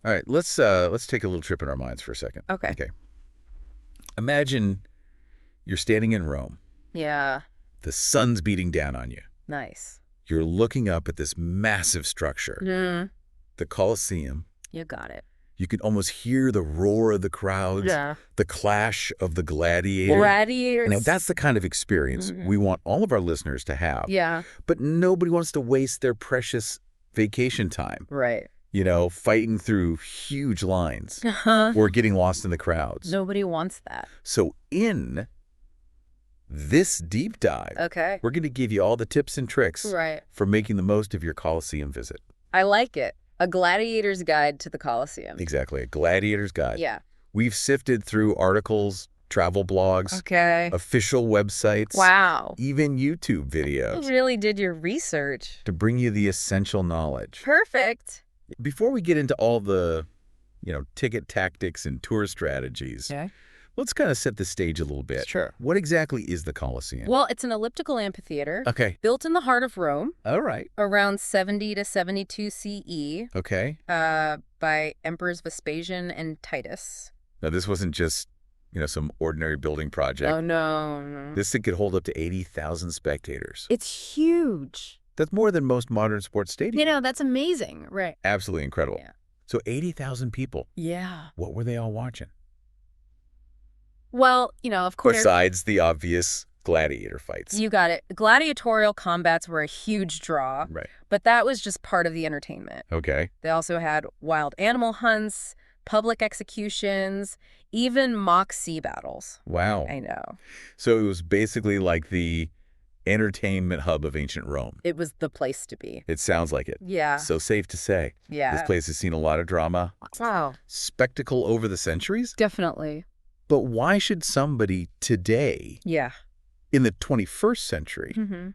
All right, let's take a little trip in our minds for a second. Okay. Okay. Imagine you're standing in Rome. Yeah. The sun's beating down on you. Nice. You're looking up at this massive structure, the Colosseum. You got it. You can almost hear the roar of the crowds, Yeah. the clash of the gladiators. Gladiators. Now, that's the kind of experience we want all of our listeners to have. Yeah. But nobody wants to waste their precious vacation time, Right. fighting through huge lines Uh-huh. or getting lost in the crowds. Nobody wants that. So in this deep dive, Okay. we're going to give you all the tips and tricks Right. for making the most of your Colosseum visit. I like it. A gladiator's guide to the Colosseum. Exactly. A gladiator's guide. Yeah. We've sifted through articles, travel blogs, Okay. official websites, Wow. even YouTube You videos really did your research. to bring you the essential knowledge. Perfect. Before we get into all the, ticket tactics and tour strategies, Okay. let's kind of set the stage a little bit. Sure. What exactly is the Colosseum? Well, it's an elliptical amphitheater Okay. built in the heart of Rome All right. around 70 to 72 CE Okay. by Emperors Vespasian and Titus. Now, this wasn't just, some ordinary building project. Oh, no. This thing could hold up to 80,000 spectators. It's huge. That's more than most modern sports stadiums. That's amazing. Right. Absolutely incredible. Yeah. So 80,000 people. Yeah. What were they all watching? Well, of course. Besides the obvious gladiator fights. You got it. Gladiatorial combats were a huge draw, Right. but that was just part of the entertainment. Okay. They also had wild animal hunts, public executions, even mock sea battles. Wow. I know. So it was basically like the entertainment hub of ancient Rome. It was the place to be. It sounds like it. Yeah. So safe to say. Yeah. This place has seen a lot of drama, Wow. spectacle over the centuries. Definitely. But why should somebody today, Yeah. in the 21st century, Mm-hmm.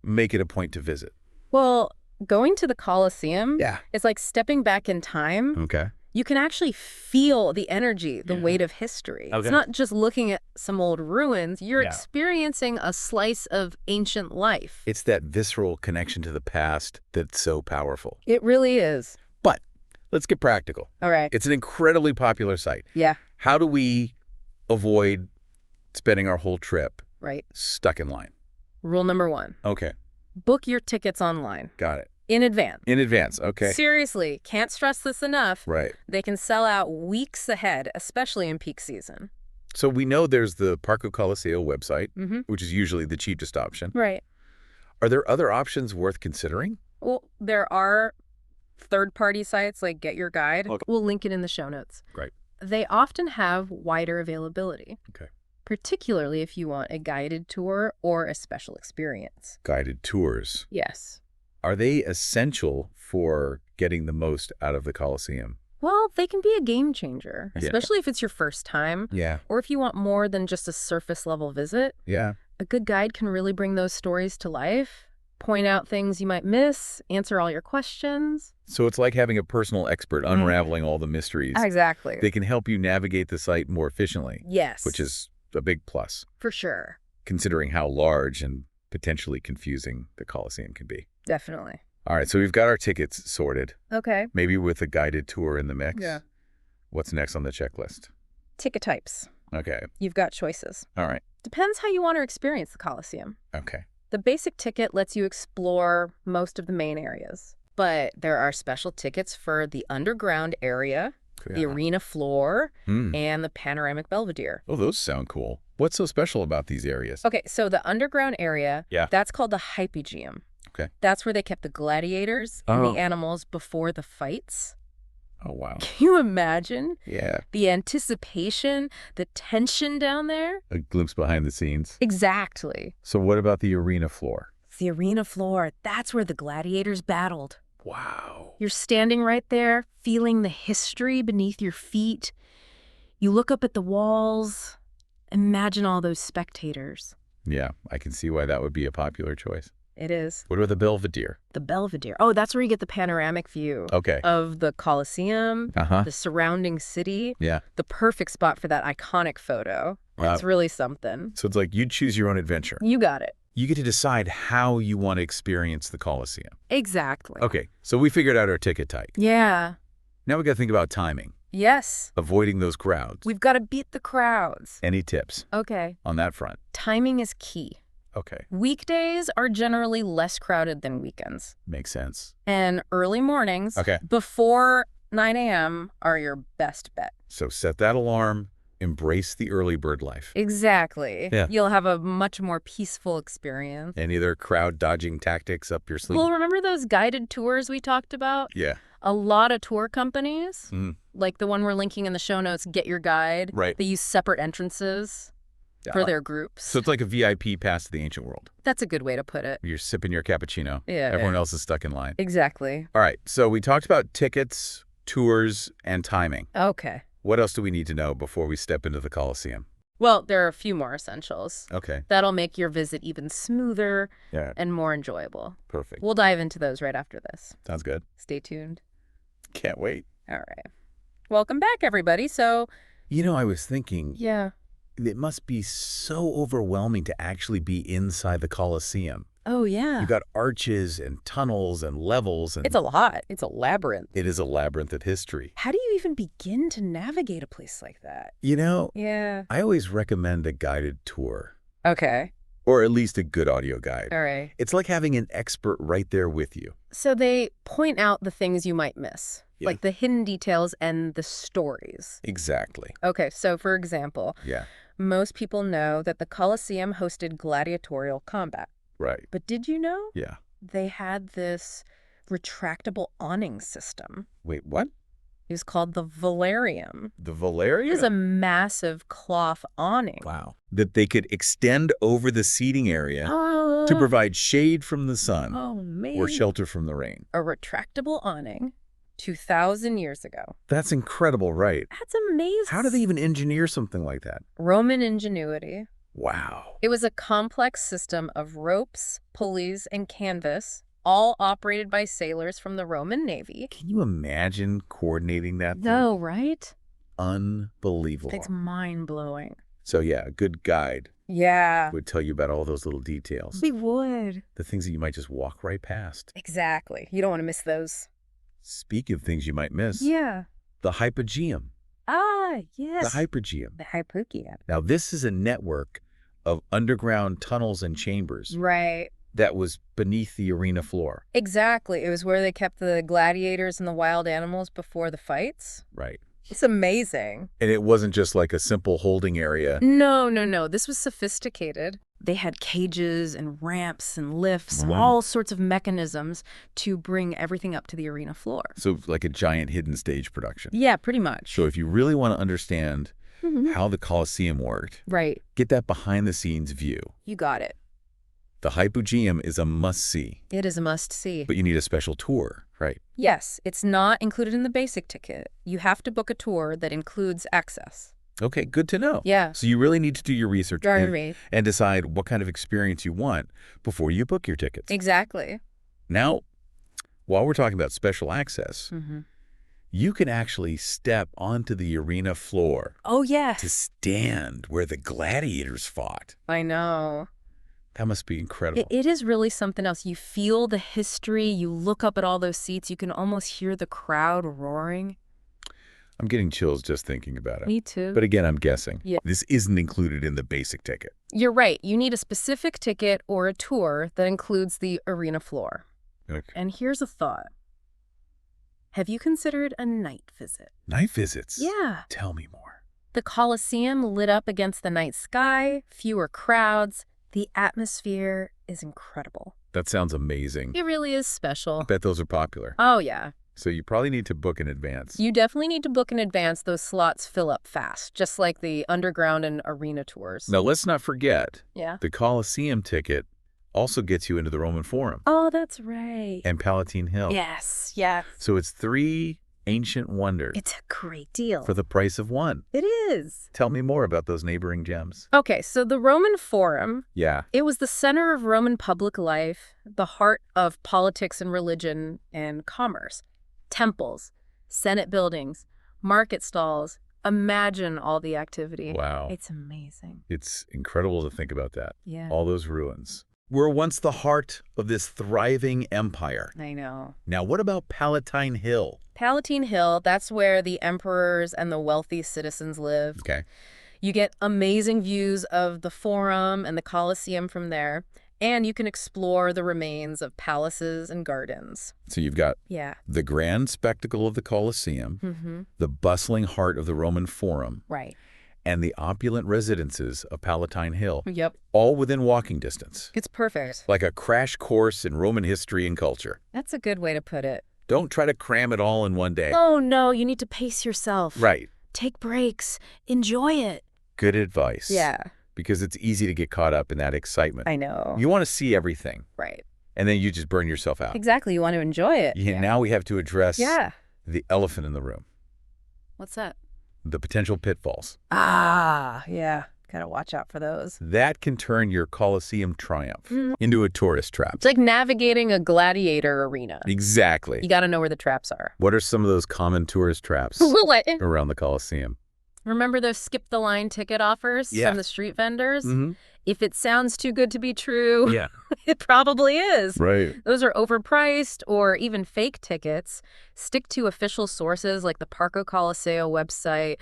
make it a point to visit? Well, going to the Colosseum, Yeah. it's like stepping back in time. Okay. You can actually feel the energy, the Yeah. weight of history. Okay. It's not just looking at some old ruins. You're Yeah. experiencing a slice of ancient life. It's that visceral connection to the past that's so powerful. It really is. But let's get practical. All right. It's an incredibly popular site. Yeah. How do we avoid spending our whole trip Right. stuck in line? Rule number 1. Okay. Book your tickets online Got it. in advance. In advance. Okay. Seriously, can't stress this enough. Right. They can sell out weeks ahead, especially in peak season. So we know there's the Parco Colosseo website, Mm-hmm. which is usually the cheapest option. Right. Are there other options worth considering? Well, there are third-party sites like Get Your Guide. Okay. We'll link it in the show notes. Great. They often have wider availability. Okay. Particularly if you want a guided tour or a special experience. Guided tours. Yes. Are they essential for getting the most out of the Colosseum? Well, they can be a game changer, Yeah. especially if it's your first time Yeah. or if you want more than just a surface-level visit. Yeah. A good guide can really bring those stories to life, point out things you might miss, answer all your questions. So it's like having a personal expert unraveling all the mysteries. Exactly. They can help you navigate the site more efficiently, Yes. which is a big plus, for sure. considering how large and potentially confusing the Colosseum can be. Definitely. All right, so we've got our tickets sorted, Okay. maybe with a guided tour in the mix. Yeah. What's next on the checklist? Ticket types. Okay. You've got choices. All right. Depends how you want to experience the Colosseum. Okay. The basic ticket lets you explore most of the main areas, but there are special tickets for the underground area, the arena floor, and the panoramic belvedere. Oh, those sound cool. What's so special about these areas? Okay, so the underground area, Yeah. that's called the Hypogeum. Okay. That's where they kept the gladiators and Oh. the animals before the fights. Oh, wow. Can you imagine Yeah. the anticipation, the tension down there? A glimpse behind the scenes. Exactly. So what about the arena floor? The arena floor, that's where the gladiators battled. Wow. You're standing right there, feeling the history beneath your feet. You look up at the walls. Imagine all those spectators. Yeah, I can see why that would be a popular choice. It is. What about the Belvedere? The belvedere. Oh, that's where you get the panoramic view Okay. of the Colosseum, Uh-huh. the surrounding city. Yeah. The perfect spot for that iconic photo. Wow. It's really something. So it's like you choose your own adventure. You got it. You get to decide how you want to experience the Colosseum. Exactly. Okay, so we figured out our ticket type. Yeah. Now we got to think about timing, Yes. avoiding those crowds. We've got to beat the crowds. Any tips Okay. on that front? Timing is key. Okay. Weekdays are generally less crowded than weekends. Makes sense. And early mornings Okay. before 9 a.m. are your best bet. So set that alarm, embrace the early bird life. Exactly. Yeah. You'll have a much more peaceful experience. Any other crowd dodging tactics up your sleeve? Well, remember those guided tours we talked about? Yeah. A lot of tour companies, Mm. like the one we're linking in the show notes, Get Your Guide. Right. They use separate entrances for their groups. So it's like a VIP pass to the ancient world. That's a good way to put it. You're sipping your cappuccino. Yeah. Everyone else is stuck in line. Exactly. All right. So we talked about tickets, tours, and timing. Okay. What else do we need to know before we step into the Colosseum? Well, there are a few more essentials. Okay. That'll make your visit even smoother Yeah. and more enjoyable. Perfect. We'll dive into those right after this. Sounds good. Stay tuned. Can't wait. All right. Welcome back, everybody. So, You know, I was thinking, yeah. it must be so overwhelming to actually be inside the Colosseum. Oh, yeah. You got arches and tunnels and levels. And It's a lot. It's a labyrinth. It is a labyrinth of history. How do you even begin to navigate a place like that? You know, Yeah. I always recommend a guided tour, Okay. or at least a good audio guide. All right. It's like having an expert right there with you. So they point out the things you might miss, Yeah. like the hidden details and the stories. Exactly. Okay, so for example, Yeah, most people know that the Colosseum hosted gladiatorial combat. right. But did you know Yeah. they had this retractable awning system? Wait, what? It was called the Valerium. The It Valeria? was a massive cloth awning. Wow. That they could extend over the seating area to provide shade from the sun Oh, man. or shelter from the rain. A retractable awning 2,000 years ago. That's incredible, right? That's amazing. How do they even engineer something like that? Roman ingenuity. Wow. It was a complex system of ropes, pulleys, and canvas, all operated by sailors from the Roman Navy. Can you imagine coordinating that? No, right? Unbelievable. It's mind-blowing. So yeah, a good guide Yeah. would tell you about all those little details. We would. The things that you might just walk right past. Exactly. You don't want to miss those. Speaking of things you might miss, Yeah. the Hypogeum. Ah, yes. The Hypogeum. The Hypogeum. Now, this is a network of underground tunnels and chambers Right. that was beneath the arena floor. Exactly. It was where they kept the gladiators and the wild animals before the fights. Right. It's amazing. And it wasn't just like a simple holding area. No, no, no. This was sophisticated. They had cages and ramps and lifts, Wow. all sorts of mechanisms to bring everything up to the arena floor. So like a giant hidden stage production. Yeah, pretty much. So if you really want to understand Mhm. how the Colosseum worked, Right. get that behind-the-scenes view. You got it. The Hypogeum is a must-see, It is a must-see. but you need a special tour, right? Yes, it's not included in the basic ticket. You have to book a tour that includes access. Okay, good to know. Yeah. So you really need to do your research Right. and decide what kind of experience you want before you book your tickets. Exactly. Now, while we're talking about special access, Mm-hmm. you can actually step onto the arena floor Oh, yes. to stand where the gladiators fought. I know. That must be incredible. It is really something else. You feel the history. You look up at all those seats. You can almost hear the crowd roaring. I'm getting chills just thinking about it. Me too. But again, I'm guessing. Yeah. This isn't included in the basic ticket. You're right. You need a specific ticket or a tour that includes the arena floor. Okay. And here's a thought. Have you considered a night visit? Night visits? Yeah. Tell me more. The Colosseum lit up against the night sky, fewer crowds. The atmosphere is incredible. That sounds amazing. It really is special. I bet those are popular. Oh, yeah. So you probably need to book in advance. You definitely need to book in advance. Those slots fill up fast, just like the underground and arena tours. Now, let's not forget, Yeah. the Colosseum ticket also gets you into the Roman Forum Oh, that's right. and Palatine Hill. Yes, yes. So it's 3 ancient wonders It's a great deal. for the price of 1. It is. Tell me more about those neighboring gems. Okay, so the Roman Forum, Yeah. it was the center of Roman public life, the heart of politics and religion and commerce. Temples, Senate buildings, market stalls. Imagine all the activity. Wow. It's amazing. It's incredible to think about that. Yeah. All those ruins. were once the heart of this thriving empire. I know. Now, what about Palatine Hill? Palatine Hill, that's where the emperors and the wealthy citizens lived. Okay. You get amazing views of the Forum and the Colosseum from there, and you can explore the remains of palaces and gardens. So you've got Yeah. the grand spectacle of the Colosseum, the bustling heart of the Roman Forum, Right. and the opulent residences of Palatine Hill, Yep. all within walking distance. It's perfect. Like a crash course in Roman history and culture. That's a good way to put it. Don't try to cram it all in one day. Oh, no, you need to pace yourself. Right. Take breaks. Enjoy it. Good advice. Yeah. Because it's easy to get caught up in that excitement. I know. You want to see everything. Right. And then you just burn yourself out. Exactly. You want to enjoy it. Yeah. Now we have to address the elephant in the room. What's that? The potential pitfalls. Ah, yeah. Gotta watch out for those. That can turn your Colosseum triumph into a tourist trap. It's like navigating a gladiator arena. Exactly. You gotta know where the traps are. What are some of those common tourist traps What? around the Colosseum? Remember those skip-the-line ticket offers from the street vendors? If it sounds too good to be true, it probably is. Right. Those are overpriced or even fake tickets. Stick to official sources like the Parco Colosseo website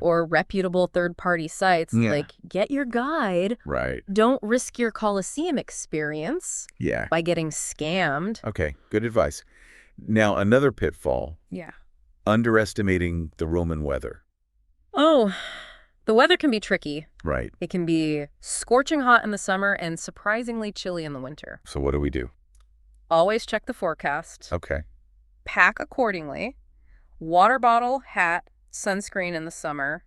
or reputable third-party sites. Like, get your guide. Right. Don't risk your Colosseum experience by getting scammed. Okay, good advice. Now, another pitfall. Yeah. Underestimating the Roman weather. Oh, the weather can be tricky. Right. It can be scorching hot in the summer and surprisingly chilly in the winter. So what do we do? Always check the forecast. Okay. Pack accordingly. Water bottle, hat, sunscreen in the summer,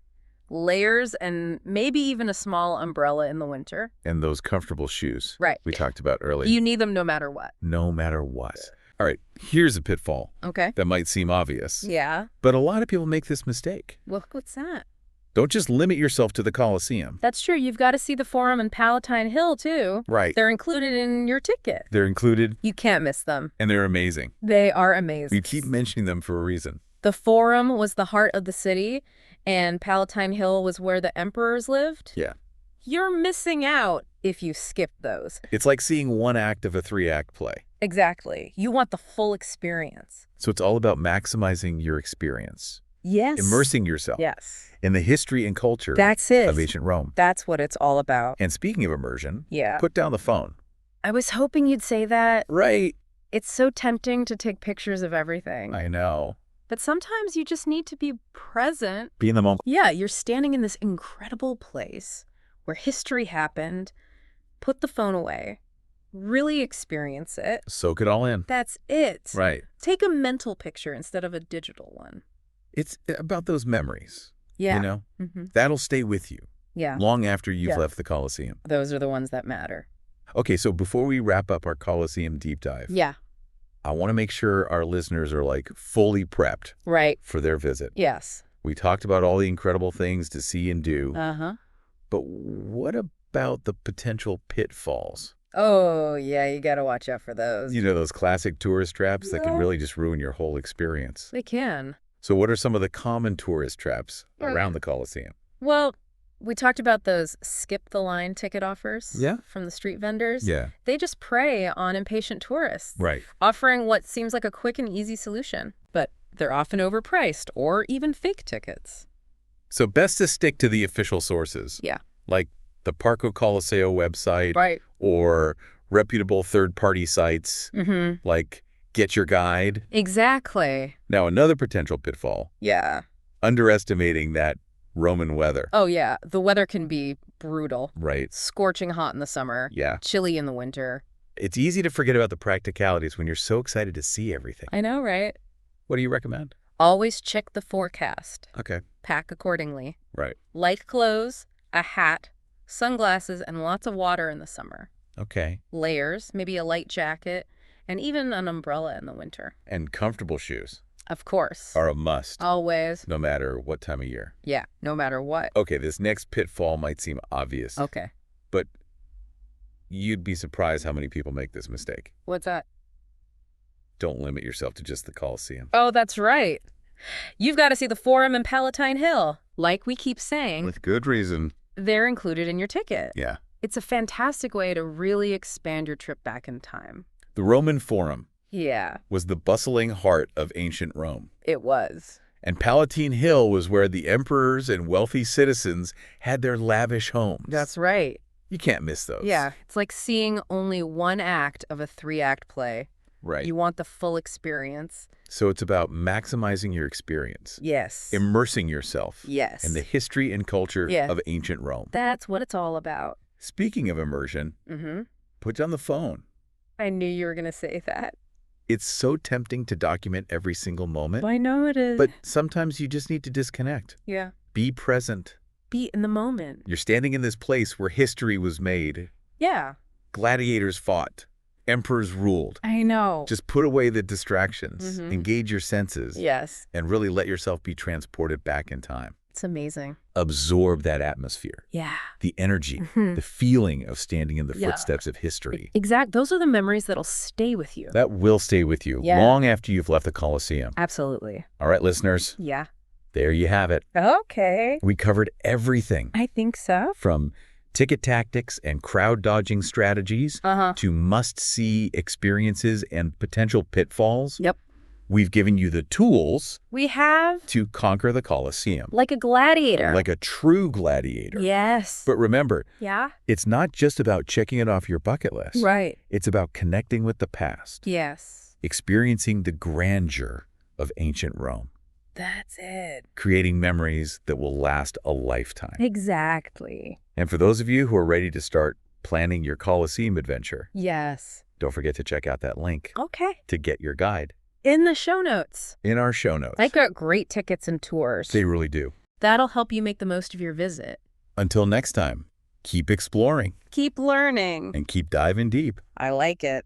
layers, and maybe even a small umbrella in the winter. And those comfortable shoes. Right. We talked about earlier. You need them no matter what. No matter what. All right, here's a pitfall. Okay. That might seem obvious. Yeah. But a lot of people make this mistake. Well, what's that? Don't just limit yourself to the Colosseum. That's true. You've got to see the Forum and Palatine Hill, too. Right. They're included in your ticket. They're included. You can't miss them. And they're amazing. They are amazing. You keep mentioning them for a reason. The Forum was the heart of the city, and Palatine Hill was where the emperors lived. Yeah. You're missing out if you skip those. It's like seeing one act of a three-act play. Exactly. You want the full experience. So it's all about maximizing your experience. Yes. Immersing yourself. Yes. In the history and culture That's it. of ancient Rome. That's what it's all about. And speaking of immersion, Yeah. put down the phone. I was hoping you'd say that. Right. It's so tempting to take pictures of everything. I know. But sometimes you just need to be present. Be in the moment. Yeah, you're standing in this incredible place where history happened. Put the phone away. Really experience it. Soak it all in. That's it. Right. Take a mental picture instead of a digital one. It's about those memories. Yeah. You know? That'll stay with you Yeah. long after you've left the Colosseum. Those are the ones that matter. Okay, so before we wrap up our Colosseum deep dive, Yeah. I want to make sure our listeners are like fully prepped Right. for their visit. Yes. We talked about all the incredible things to see and do, Uh-huh. but what about the potential pitfalls? Oh, yeah, you got to watch out for those. You know, those classic tourist traps that can really just ruin your whole experience. They can. So what are some of the common tourist traps around the Colosseum? Well, we talked about those skip-the-line ticket offers from the street vendors. Yeah. They just prey on impatient tourists, Right. offering what seems like a quick and easy solution. But they're often overpriced or even fake tickets. So best to stick to the official sources. Yeah. Like the Parco Colosseo website. Right. Or reputable third-party sites like Get Your Guide. Exactly. Now, another potential pitfall. Yeah. Underestimating that Roman weather. Oh, yeah. The weather can be brutal. Right. Scorching hot in the summer. Yeah. Chilly in the winter. It's easy to forget about the practicalities when you're so excited to see everything. I know, right? What do you recommend? Always check the forecast. Okay. Pack accordingly. Right. Light clothes, a hat, sunglasses, and lots of water in the summer. Okay. Layers, maybe a light jacket, and even an umbrella in the winter. And comfortable shoes Of course. are a must. Always. No matter what time of year. Yeah, no matter what. Okay, this next pitfall might seem obvious. Okay. But you'd be surprised how many people make this mistake. What's that? Don't limit yourself to just the Colosseum. Oh, that's right. You've got to see the Forum and Palatine Hill. Like we keep saying, With good reason. they're included in your ticket. Yeah. It's a fantastic way to really expand your trip back in time. The Roman Forum Yeah, was the bustling heart of ancient Rome. it was. And Palatine Hill was where the emperors and wealthy citizens had their lavish homes. That's right. You can't miss those. Yeah, it's like seeing only one act of a 3-act play. Right. You want the full experience. So it's about maximizing your experience. Yes. Immersing yourself. Yes. In the history and culture of ancient Rome. That's what it's all about. Speaking of immersion, put down the phone. I knew you were going to say that. It's so tempting to document every single moment. I know it is. But sometimes you just need to disconnect. Yeah. Be present. Be in the moment. You're standing in this place where history was made. Yeah. Gladiators fought. Emperors ruled. I know. Just put away the distractions. Engage your senses. Yes. And really let yourself be transported back in time. It's amazing. Absorb that atmosphere. Yeah. The energy, the feeling of standing in the footsteps of history. Exactly. Those are the memories that'll stay with you. That will stay with you long after you've left the Colosseum. Absolutely. All right, listeners. Yeah. There you have it. Okay. We covered everything. I think so. From ticket tactics and crowd-dodging strategies to must-see experiences and potential pitfalls. Yep. We've given you the tools We have. to conquer the Colosseum. Like a gladiator. Like a true gladiator. Yes. But remember, Yeah. it's not just about checking it off your bucket list. Right. It's about connecting with the past. Yes. Experiencing the grandeur of ancient Rome. That's it. Creating memories that will last a lifetime. Exactly. And for those of you who are ready to start planning your Colosseum adventure, Yes. don't forget to check out that link Okay. to get your guide In the show notes. in our show notes. They've got great tickets and tours. They really do. That'll help you make the most of your visit. Until next time, keep exploring Keep learning. and keep diving deep. I like it.